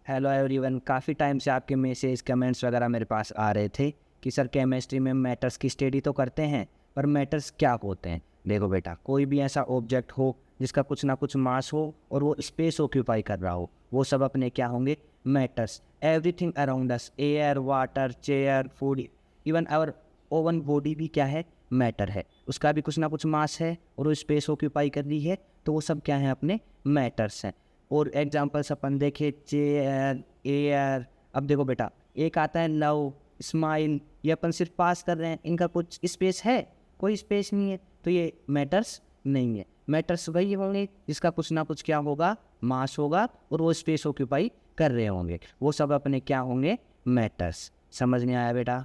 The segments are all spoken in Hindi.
हेलो एवरीवन, काफ़ी टाइम से आपके मैसेज कमेंट्स वगैरह मेरे पास आ रहे थे कि सर केमिस्ट्री में मैटर्स की स्टडी तो करते हैं पर मैटर्स क्या होते हैं। देखो बेटा, कोई भी ऐसा ऑब्जेक्ट हो जिसका कुछ ना कुछ मास हो और वो स्पेस ऑक्यूपाई कर रहा हो, वो सब अपने क्या होंगे? Matters. Everything around us, air, water, chair, food, even our own body भी क्या है? मैटर है। उसका भी कुछ ना कुछ मास है और वो स्पेस ऑक्यूपाई कर रही है, तो वो सब क्या है? अपने मैटर्स हैं। और एग्जाम्पल्स अपन देखें, चेयर, एयर। अब देखो बेटा, एक आता है लव, स्माइल, ये अपन सिर्फ पास कर रहे हैं, इनका कुछ स्पेस है? कोई स्पेस नहीं है, तो ये मैटर्स नहीं है। मैटर्स वही होंगे जिसका कुछ ना कुछ क्या होगा? मास होगा और वो स्पेस ऑक्यूपाई कर रहे होंगे, वो सब अपने क्या होंगे? मैटर्स। समझ नहीं आया बेटा?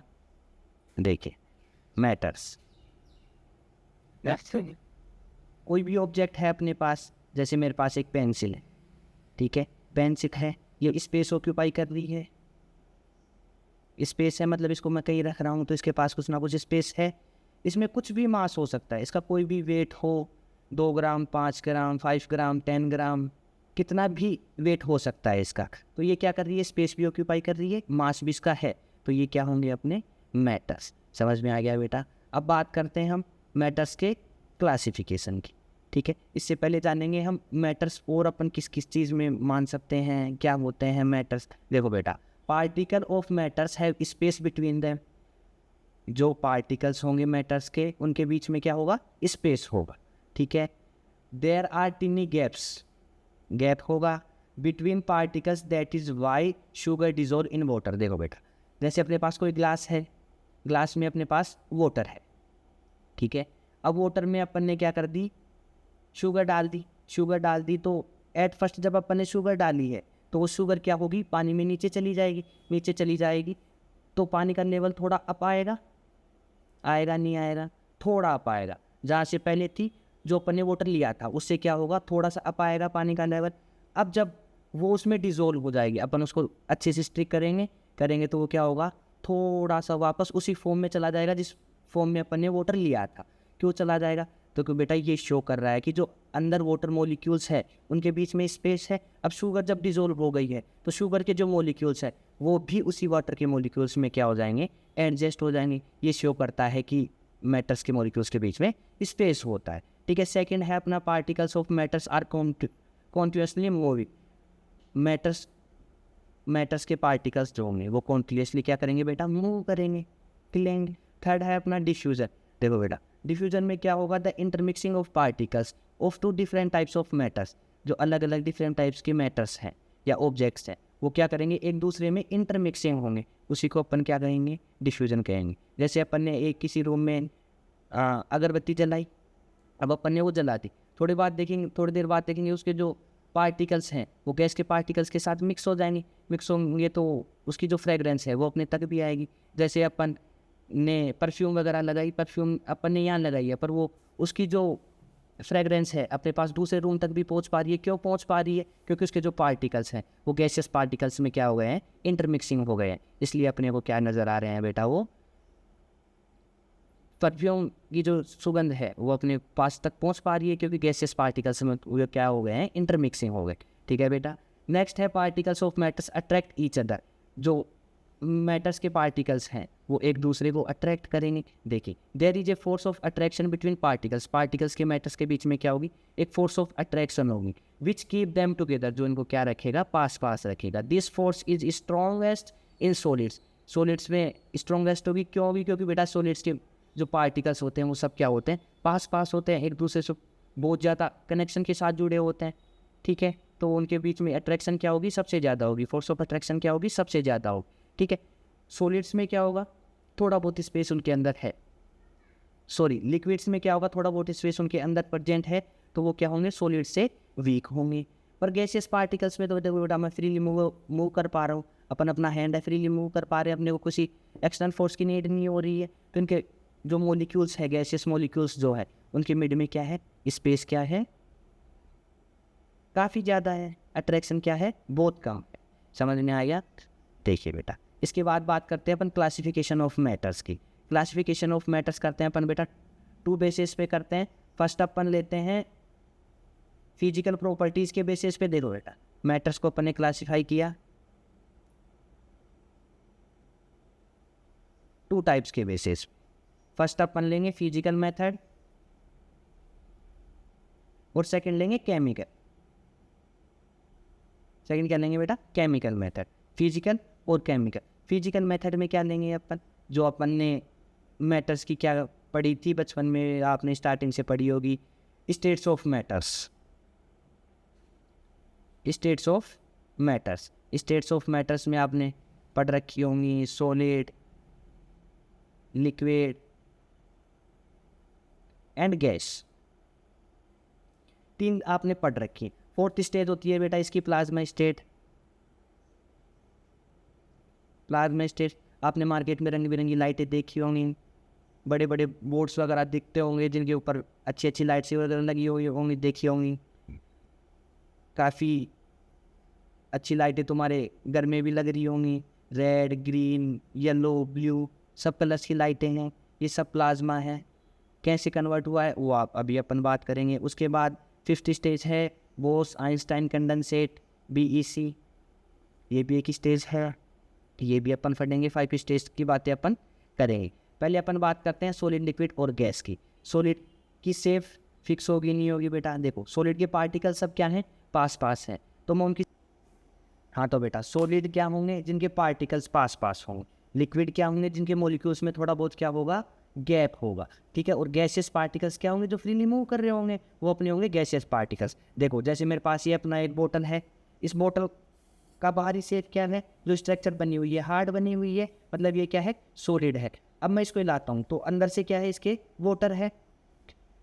देखिए, मैटर्स कोई भी ऑब्जेक्ट है अपने पास, जैसे मेरे पास एक पेंसिल है, ठीक है, पेंसिल है, ये स्पेस ऑक्यूपाई कर रही है। स्पेस है मतलब इसको मैं कहीं रख रहा हूँ तो इसके पास कुछ ना कुछ स्पेस है। इसमें कुछ भी मास हो सकता है, इसका कोई भी वेट हो, 2 ग्राम, 5 ग्राम, 5 ग्राम, 10 ग्राम, कितना भी वेट हो सकता है इसका। तो ये क्या कर रही है? स्पेस भी ऑक्यूपाई कर रही है, मास भी इसका है, तो ये क्या होंगे? अपने मैटर्स। समझ में आ गया बेटा? अब बात करते हैं हम मैटर्स के क्लासिफिकेशन की, ठीक है। इससे पहले जानेंगे हम मैटर्स और अपन किस किस चीज़ में मान सकते हैं, क्या होते हैं मैटर्स। देखो बेटा, particle of matters have space between them. जो पार्टिकल्स होंगे मैटर्स के, उनके बीच में क्या होगा? स्पेस होगा, ठीक है। There are tiny gaps, gap होगा between particles, that is why sugar dissolve in water. देखो बेटा, जैसे अपने पास कोई ग्लास है, ग्लास में अपने पास वाटर है, ठीक है। अब वाटर में अपन ने क्या कर दी? शुगर डाल दी। शुगर डाल दी तो एट फर्स्ट जब अपन ने शुगर डाली है तो वो शुगर क्या होगी? पानी में नीचे चली जाएगी। नीचे चली जाएगी तो पानी का लेवल थोड़ा अप आएगा, आएगा नहीं आएगा? थोड़ा अप आएगा। जहाँ से पहले थी, जो अपन ने वाटर लिया था, उससे क्या होगा? थोड़ा सा अप आएगा पानी का लेवल। अब जब वो उसमें डिज़ोल्व हो जाएगी, अपन उसको अच्छे से स्ट्रिक करेंगे तो वो क्या होगा? थोड़ा सा वापस उसी फॉर्म में चला जाएगा जिस फॉर्म में अपन ने वाटर लिया था। क्यों चला जाएगा? तो क्यों बेटा, ये शो कर रहा है कि जो अंदर वाटर मॉलिक्यूल्स है उनके बीच में स्पेस है। अब शुगर जब डिज़ोल्व हो गई है तो शुगर के जो मॉलिक्यूल्स है वो भी उसी वाटर के मॉलिक्यूल्स में क्या हो जाएंगे? एडजस्ट हो जाएंगे। ये शो करता है कि मैटर्स के मॉलिक्यूल्स के बीच में स्पेस होता है, ठीक है। सेकंड है अपना particles of matters are continuously moving. Matters के पार्टिकल्स जो होंगे वो कॉन्टिन्यूसली क्या करेंगे बेटा? मूव करेंगे, हिलेंगे। थर्ड है अपना डिफ्यूजन। देखो बेटा, डिफ्यूजन में क्या होगा? The intermixing of particles of 2 different types of matters. जो अलग अलग डिफरेंट टाइप्स के मैटर्स हैं या ऑब्जेक्ट्स हैं, वो क्या करेंगे? एक दूसरे में इंटरमिक्सिंग होंगे, उसी को अपन क्या कहेंगे? डिफ्यूजन कहेंगे। जैसे अपन ने एक किसी रूम में अगरबत्ती जलाई, अब अपन ने वो जला दी, थोड़ी देर बाद देखेंगे उसके जो पार्टिकल्स हैं वो गैस के पार्टिकल्स के साथ मिक्स हो जाएंगे। मिक्स होंगे तो उसकी जो फ्रेगरेंस है वो अपने तक भी आएगी। जैसे अपन ने परफ्यूम वगैरह लगाई, परफ्यूम अपन ने यहाँ लगाई है, पर वो उसकी जो फ्रेगरेंस है अपने पास दूसरे रूम तक भी पहुँच पा रही है। क्यों पहुँच पा रही है? क्योंकि उसके जो पार्टिकल्स हैं वो गैसियस पार्टिकल्स में क्या हो गए हैं? इंटरमिक्सिंग हो गए हैं। इसलिए अपने को क्या नज़र आ रहे हैं बेटा? वो परफ्यूम की जो सुगंध है वो अपने पास तक पहुंच पा रही है क्योंकि गैसियस पार्टिकल्स में वो क्या हो गए हैं? इंटरमिक्सिंग हो गए, ठीक है बेटा। नेक्स्ट है particles of matters attract each other. जो मैटर्स के पार्टिकल्स हैं वो एक दूसरे को अट्रैक्ट करेंगे। देखिए, there is a force of attraction between particles. Particles के मैटर्स के बीच में क्या होगी? एक फोर्स ऑफ अट्रैक्शन होगी विच कीप देम टुगेदर, जो इनको क्या रखेगा? पास पास रखेगा। This force is strongest in solids. Solids में स्ट्रॉन्गेस्ट होगी। क्यों होगी? क्योंकि बेटा सॉलिड्स के जो पार्टिकल्स होते हैं वो सब क्या होते हैं? पास पास होते हैं, एक दूसरे से बहुत ज़्यादा कनेक्शन के साथ जुड़े होते हैं, ठीक है। तो उनके बीच में अट्रैक्शन क्या होगी? सबसे ज़्यादा होगी। फोर्स ऑफ अट्रैक्शन क्या होगी? सबसे ज़्यादा होगी, ठीक है। सॉलिड्स में क्या होगा? थोड़ा बहुत स्पेस उनके अंदर है। लिक्विड्स में क्या होगा? थोड़ा बहुत स्पेस उनके अंदर प्रेजेंट है, तो वो क्या होंगे? सॉलिड से वीक होंगे। पर गैसियस पार्टिकल्स में तो देखो बेटा, मैं फ्रीली मूव कर पा रहा हूँ, अपन अपना हैंड है फ्रीली मूव कर पा रहे हैं, अपने को किसी एक्सटर्नल फोर्स की नीड नहीं हो रही है। तो इनके जो मॉलिक्यूल्स है, गैसियस मॉलिक्यूल्स जो है, उनके मिड में क्या है? स्पेस क्या है? काफ़ी ज़्यादा है। अट्रैक्शन क्या है? बहुत कम है। समझ में आ गया? देखिए बेटा, इसके बाद बात करते हैं अपन क्लासिफिकेशन ऑफ मैटर्स की। क्लासिफिकेशन ऑफ मैटर्स करते हैं अपन बेटा 2 बेसिस पे करते हैं। फर्स्ट अपन लेते हैं फिजिकल प्रॉपर्टीज़ के बेसिस पे। देखो बेटा, मैटर्स को अपन ने क्लासीफाई किया, 2 टाइप्स के बेसिस। फर्स्ट अपन लेंगे फिजिकल मेथड और सेकंड लेंगे केमिकल। सेकंड क्या लेंगे बेटा? Chemical method. फिजिकल और केमिकल। फिजिकल मेथड में क्या लेंगे अपन? जो अपन ने मैटर्स की क्या पढ़ी थी बचपन में, आपने स्टार्टिंग से पढ़ी होगी, states of matters. States of matters, states of matters में आपने पढ़ रखी होंगी सॉलिड, लिक्विड एंड गैस। 3 आपने पढ़ रखी। 4th स्टेज होती है बेटा इसकी प्लाज्मा स्टेट। प्लाज्मा स्टेट आपने मार्केट में रंग बिरंगी लाइटें देखी होंगी, बड़े बड़े बोर्ड्स वगैरह दिखते होंगे जिनके ऊपर अच्छी अच्छी लाइट्स वगैरह लगी हुई होंगी, देखी होंगी। काफ़ी अच्छी लाइटें तुम्हारे घर में भी लग रही होंगी, रेड, ग्रीन, येलो, ब्लू, सब कलर्स की लाइटें हैं। ये सब प्लाज्मा है। कैसे कन्वर्ट हुआ है वो आप अभी अपन बात करेंगे। उसके बाद 5th स्टेज है बोस आइंस्टाइन कंडेंसेट, BEC। ये भी एक स्टेज है, ये भी अपन पढ़ेंगे। 5 स्टेज की बातें अपन करेंगे। पहले अपन बात करते हैं सॉलिड, लिक्विड और गैस की। सॉलिड की शेप फिक्स होगी नहीं होगी बेटा? देखो सॉलिड के पार्टिकल सब क्या हैं? पास पास हैं। तो मैं उनकी, हाँ तो बेटा सॉलिड क्या होंगे? जिनके पार्टिकल्स पास पास होंगे। लिक्विड क्या होंगे? जिनके मॉलिक्यूल्स में थोड़ा बहुत क्या होगा? गैप होगा। ठीक है। और गैसियस पार्टिकल्स क्या होंगे? जो फ्रीली मूव कर रहे होंगे वो अपने होंगे गैसियस पार्टिकल्स। देखो जैसे मेरे पास ये अपना एक बोतल है, इस बोतल का बाहरी शेप क्या है? जो स्ट्रक्चर बनी हुई है हार्ड बनी हुई है, मतलब ये क्या है? सॉलिड है। अब मैं इसको हिलाता हूँ तो अंदर से क्या है? इसके वाटर है।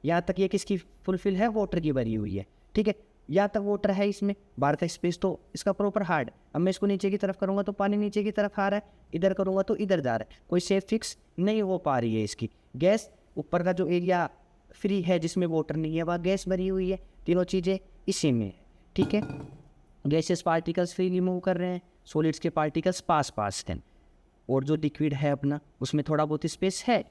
यहाँ तक ये किसकी फुलफिल है? वाटर की भरी हुई है। ठीक है, यहाँ तक वाटर है इसमें, बाहर का स्पेस तो इसका प्रॉपर हार्ड। अब मैं इसको नीचे की तरफ करूँगा तो पानी नीचे की तरफ आ रहा है, इधर करूँगा तो इधर जा रहा है, कोई शेप फिक्स नहीं हो पा रही है इसकी। गैस ऊपर का जो एरिया फ्री है जिसमें वाटर नहीं है वह गैस भरी हुई है। तीनों चीज़ें इसी में है। ठीक है, गैसेस पार्टिकल्स फ्रीली मूव कर रहे हैं, सॉलिड्स के पार्टिकल्स पास पास हैं, और जो लिक्विड है अपना उसमें थोड़ा बहुत स्पेस है।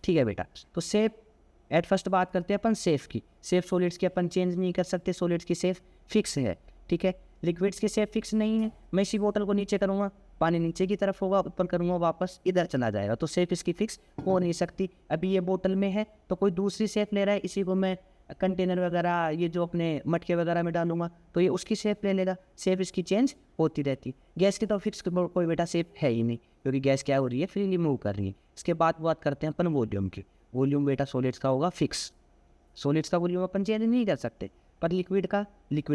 ठीक है बेटा, तो शेप एट फर्स्ट बात करते हैं अपन शेप की। शेप सॉलिड्स की अपन चेंज नहीं कर सकते, सॉलिड्स की शेप फिक्स है। ठीक है, लिक्विड्स की शेप फिक्स नहीं है। मैं इसी बोतल को नीचे करूँगा, पानी नीचे की तरफ होगा, ऊपर करूँगा वापस इधर चला जाएगा, तो शेप इसकी फिक्स हो नहीं सकती। अभी ये बोतल में है तो कोई दूसरी शेप ले रहा है, इसी को मैं कंटेनर वगैरह ये जो अपने मटके वगैरह में डालूंगा तो ये उसकी शेप ले लेगा। शेप इसकी चेंज होती रहती। गैस की तो फिक्स कोई बेटा शेप है ही नहीं, क्योंकि गैस क्या हो रही है? फ्रीली मूव कर रही है। इसके बाद बात करते हैं अपन वॉल्यूम की। वॉल्यूम बेटा सॉलिड्स का होगा फिक्स। सॉलिड्स का वॉल्यूम अपन चेंज नहीं कर सकते, पर लिक्विड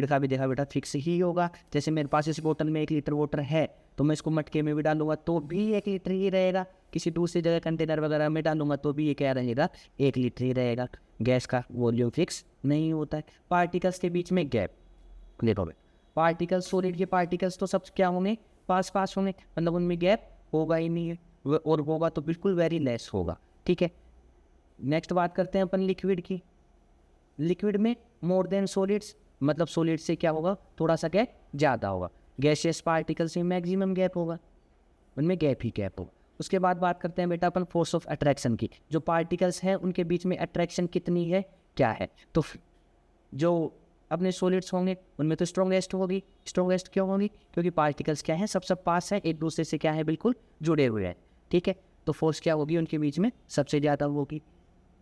का भी देखा बेटा फिक्स ही होगा। जैसे मेरे पास इस बोतल में 1 लीटर वाटर है तो मैं इसको मटके में भी डालूंगा तो भी 1 लीटर ही रहेगा, किसी दूसरी जगह कंटेनर वगैरह में डालूंगा तो भी ये क्या रहेगा? 1 लीटर ही रहेगा। गैस का वॉल्यूम फिक्स नहीं होता है। पार्टिकल्स के बीच में गैप, देखो भाई पार्टिकल्स, सॉलिड के पार्टिकल्स तो सब क्या होंगे? पास पास होंगे, मतलब उनमें गैप होगा ही नहीं है, और होगा तो बिल्कुल वेरी लेस होगा। ठीक है, नेक्स्ट बात करते हैं अपन लिक्विड की। लिक्विड में मोर देन सॉलिड्स, मतलब सॉलिड से क्या होगा? थोड़ा सा गैप ज़्यादा होगा। गैसियस पार्टिकल से मैक्सिमम गैप होगा, उनमें गैप ही गैप होगा। उसके बाद बात करते हैं बेटा अपन फोर्स ऑफ अट्रैक्शन की। जो पार्टिकल्स हैं उनके बीच में अट्रैक्शन कितनी है, क्या है? तो जो अपने सॉलिड्स होंगे उनमें तो स्ट्रॉन्गेस्ट होगी। स्ट्रॉन्गेस्ट क्यों होगी? क्योंकि पार्टिकल्स क्या है? सब पास है, एक दूसरे से क्या है? बिल्कुल जुड़े हुए हैं। ठीक है, तो फोर्स क्या होगी उनके बीच में? सबसे ज़्यादा होगी।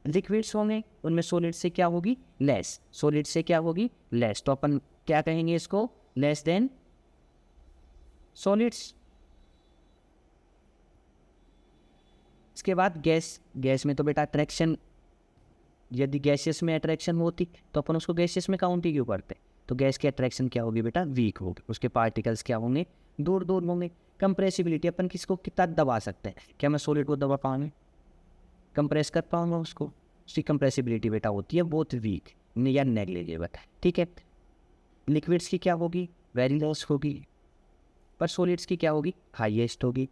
लिक्विड्स होंगे उनमें सॉलिड से क्या होगी? लेस। सॉलिड से क्या होगी? लेस। तो अपन क्या कहेंगे इसको? Less than solids. इसके बाद गैस। गैस में तो बेटा अट्रैक्शन, यदि गैसियस में अट्रैक्शन होती तो अपन उसको गैसियस में काउंट ही क्यों करते? तो गैस की अट्रैक्शन क्या होगी बेटा? वीक होगी। उसके पार्टिकल्स क्या होंगे? दूर दूर होंगे। कंप्रेसिबिलिटी, अपन किसको कितना दबा सकते हैं? क्या मैं सॉलिड को दबा पाऊंगा? कंप्रेस कर पाऊंगा उसको? उसकी कंप्रेसिबिलिटी बेटा होती है बहुत वीक या नेग्लिजिबल। ठीक है, लिक्विड्स की क्या होगी? वेरी लेस होगी, पर सॉलिड्स की क्या होगी? हाईएस्ट होगी।